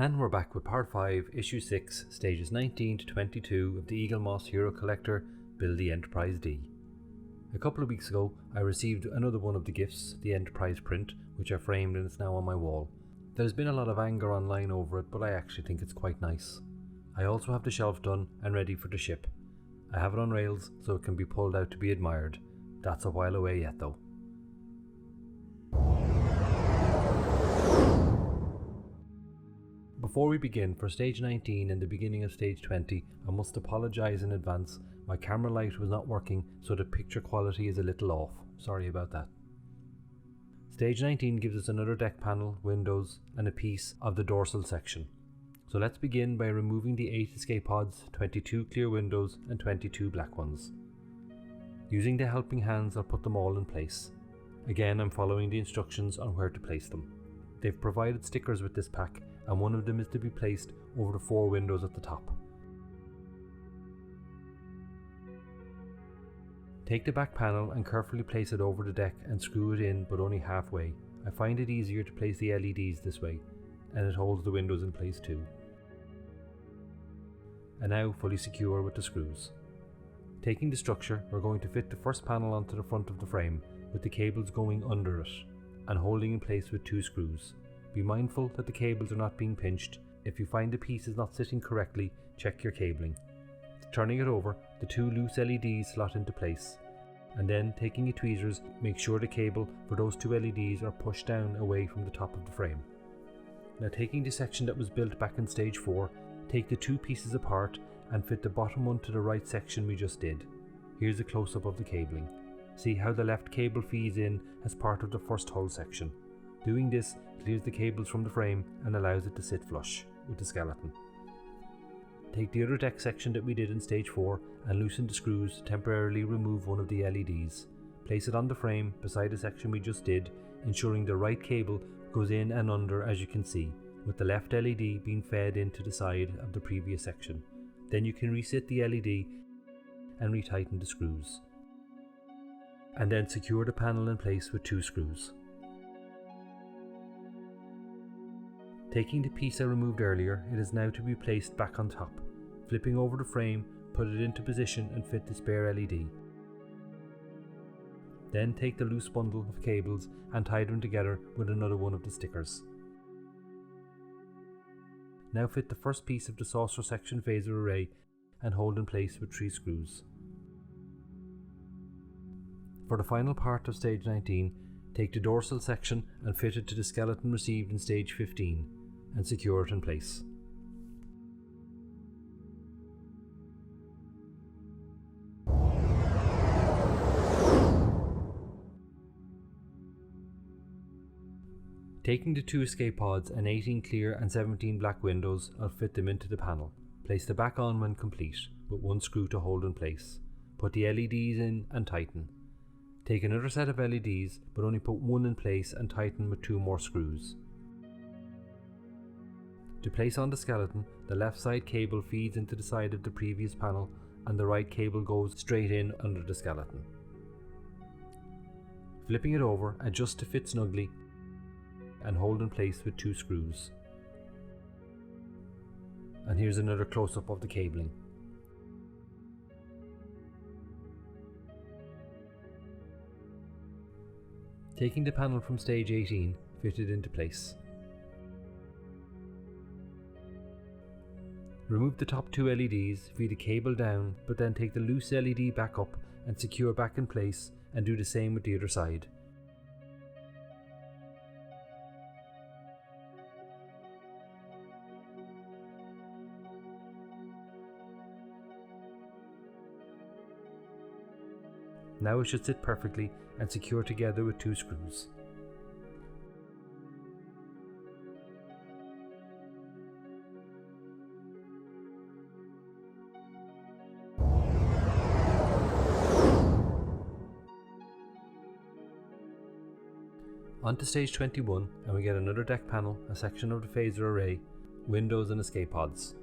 And we're back with Part 5, Issue 6, Stages 19 to 22 of the Eaglemoss Hero Collector Build the Enterprise D. A couple of weeks ago I received another one of the gifts, the Enterprise print, which I framed and it's now on my wall. There's been a lot of anger online over it, but I actually think it's quite nice. I also have the shelf done and ready for the ship. I have it on rails so it can be pulled out to be admired. That's a while away yet though. Before we begin, for Stage 19 and the beginning of Stage 20, I must apologise in advance. My camera light was not working, so the picture quality is a little off. Sorry about that. Stage 19 gives us another deck panel, windows, and a piece of the dorsal section. So let's begin by removing the 8 escape pods, 22 clear windows, and 22 black ones. Using the helping hands, I'll put them all in place. Again, I'm following the instructions on where to place them. They've provided stickers with this pack, and one of them is to be placed over the 4 windows at the top. Take the back panel and carefully place it over the deck and screw it in, but only halfway. I find it easier to place the LEDs this way, and it holds the windows in place too. And now fully secure with the screws. Taking the structure, we're going to fit the first panel onto the front of the frame, with the cables going under it, and holding in place with 2 screws. Be mindful that the cables are not being pinched. If you find the piece is not sitting correctly, check your cabling. Turning it over, the 2 loose LEDs slot into place, and then taking your tweezers, make sure the cable for those 2 LEDs are pushed down away from the top of the frame. Now taking the section that was built back in Stage 4, take the 2 pieces apart and fit the bottom one to the right section we just did. Here's a close-up of the cabling. See how the left cable feeds in as part of the first hull section. Doing this clears the cables from the frame and allows it to sit flush with the skeleton. Take the other deck section that we did in Stage 4 and loosen the screws to temporarily remove one of the LEDs. Place it on the frame beside the section we just did, ensuring the right cable goes in and under as you can see, with the left LED being fed into the side of the previous section. Then you can reset the LED and retighten the screws. And then secure the panel in place with 2 screws. Taking the piece I removed earlier, it is now to be placed back on top. Flipping over the frame, put it into position and fit the spare LED. Then take the loose bundle of cables and tie them together with another one of the stickers. Now fit the first piece of the saucer section phaser array and hold in place with 3 screws. For the final part of Stage 19, take the dorsal section and fit it to the skeleton received in Stage 15 and secure it in place. Taking the 2 escape pods and 18 clear and 17 black windows, I'll fit them into the panel. Place the back on when complete, with 1 screw to hold in place. Put the LEDs in and tighten. Take another set of LEDs, but only put 1 in place and tighten with 2 more screws. To place on the skeleton, the left side cable feeds into the side of the previous panel and the right cable goes straight in under the skeleton. Flipping it over, adjust to fit snugly and hold in place with 2 screws. And here's another close-up of the cabling. Taking the panel from Stage 18, fit it into place. Remove the top 2 LEDs, feed the cable down, but then take the loose LED back up and secure back in place, and do the same with the other side. Now it should sit perfectly and secure together with 2 screws. On to Stage 21 and we get another deck panel, a section of the phaser array, windows and escape pods.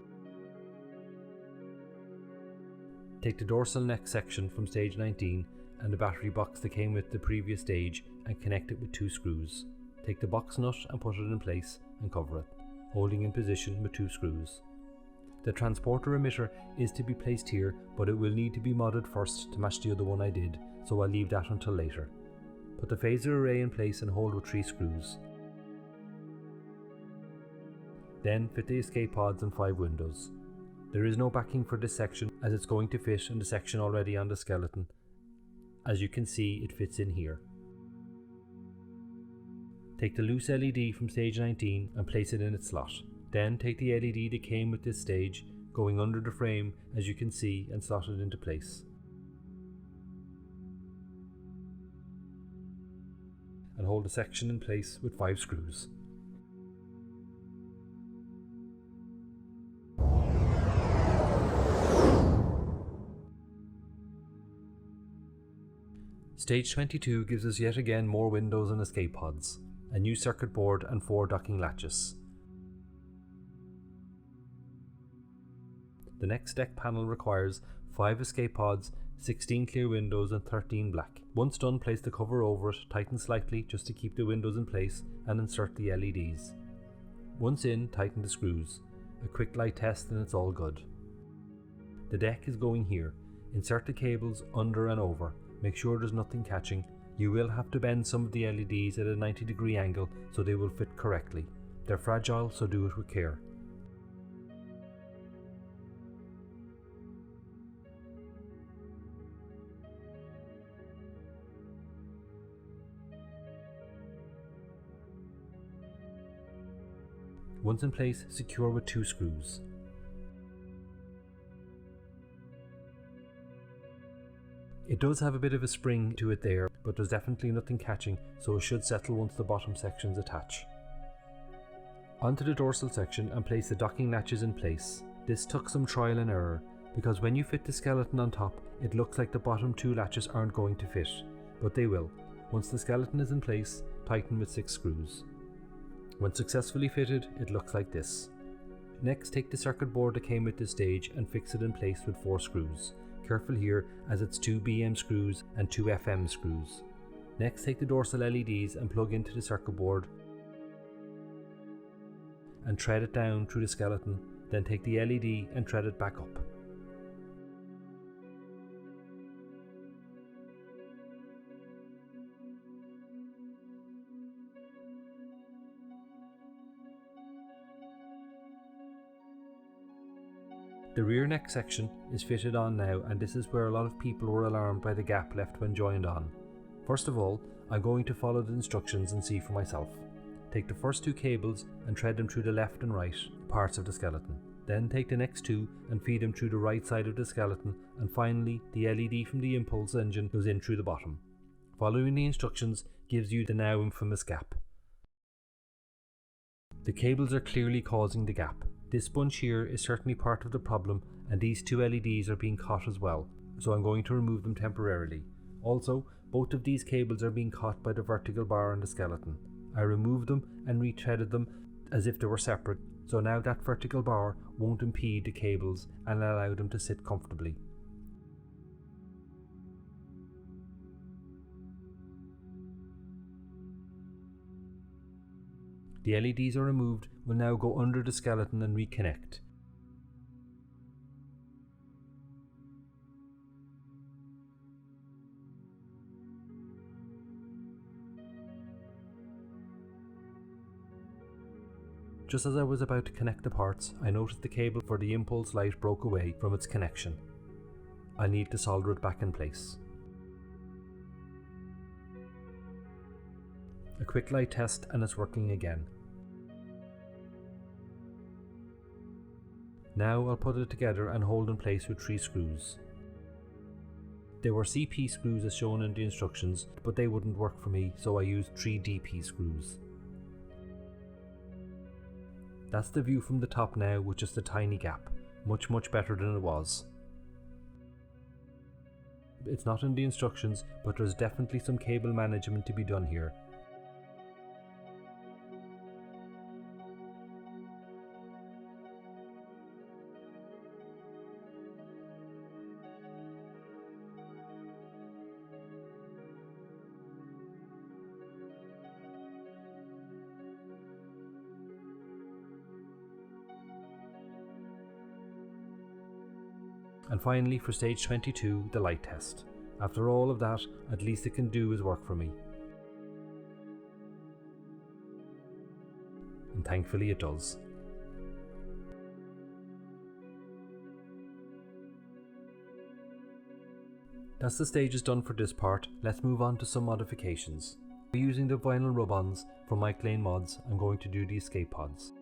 Take the dorsal neck section from Stage 19 and the battery box that came with the previous stage and connect it with 2 screws. Take the box nut and put it in place and cover it. holding in position with 2 screws. The transporter emitter is to be placed here, but it will need to be modded first to match the other one I did, so I'll leave that until later. Put the phaser array in place and hold with 3 screws. Then fit the escape pods and 5 windows. There is no backing for this section as it's going to fit in the section already on the skeleton. As you can see, it fits in here. Take the loose LED from stage 19 and place it in its slot. Then take the LED that came with this stage, going under the frame as you can see, and slot it into place. And hold the section in place with 5 screws. Stage 22 gives us yet again more windows and escape pods, a new circuit board and 4 docking latches. The next deck panel requires 5 escape pods, 16 clear windows and 13 black. Once done, place the cover over it, tighten slightly just to keep the windows in place and insert the LEDs. Once in, tighten the screws. A quick light test and it's all good. The deck is going here. Insert the cables under and over. Make sure there's nothing catching. You will have to bend some of the LEDs at a 90-degree angle so they will fit correctly. They're fragile, so do it with care. Once in place, secure with 2 screws. It does have a bit of a spring to it there, but there's definitely nothing catching, so it should settle once the bottom sections attach. Onto the dorsal section and place the docking latches in place. This took some trial and error, because when you fit the skeleton on top, it looks like the bottom 2 latches aren't going to fit, but they will. Once the skeleton is in place, tighten with 6 screws. When successfully fitted, it looks like this. Next, take the circuit board that came with this stage and fix it in place with 4 screws. Careful here as it's 2 BM screws and 2 FM screws. Next, take the dorsal LEDs and plug into the circuit board and thread it down through the skeleton, then take the LED and thread it back up. The rear neck section is fitted on now, and this is where a lot of people were alarmed by the gap left when joined on. First of all, I'm going to follow the instructions and see for myself. Take the first 2 cables and thread them through the left and right parts of the skeleton. Then take the next 2 and feed them through the right side of the skeleton, and finally the LED from the impulse engine goes in through the bottom. Following the instructions gives you the now infamous gap. The cables are clearly causing the gap. This bunch here is certainly part of the problem, and these 2 LEDs are being caught as well, so I'm going to remove them temporarily. Also, both of these cables are being caught by the vertical bar on the skeleton. I removed them and rethreaded them as if they were separate, so now that vertical bar won't impede the cables and allow them to sit comfortably. The LEDs are removed, will now go under the skeleton and reconnect. Just as I was about to connect the parts, I noticed the cable for the impulse light broke away from its connection. I need to solder it back in place. A quick light test and it's working again. Now I'll put it together and hold in place with 3 screws. They were CP screws as shown in the instructions, but they wouldn't work for me, so I used 3 DP screws. That's the view from the top now with just a tiny gap, much better than it was. It's not in the instructions, but there's definitely some cable management to be done here. And finally, for stage 22, the light test. After all of that, at least it can do his work for me. And thankfully it does. That's the stages done for this part. Let's move on to some modifications. Using the vinyl rub-ons from Mike Lane Mods, I'm going to do the escape pods.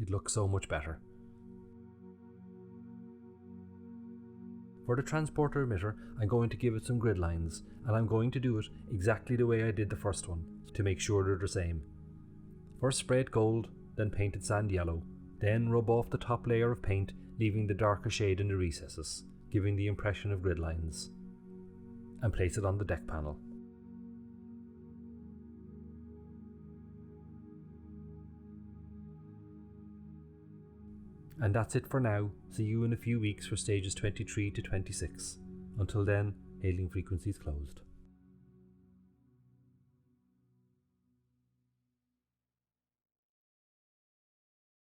It looks so much better. For the transporter emitter, I'm going to give it some grid lines, and I'm going to do it exactly the way I did the first one, to make sure they're the same. First spray it gold, then paint it sand yellow, then rub off the top layer of paint, leaving the darker shade in the recesses, giving the impression of grid lines, and place it on the deck panel. And that's it for now. See you in a few weeks for stages 23 to 26. Until then, hailing frequencies closed.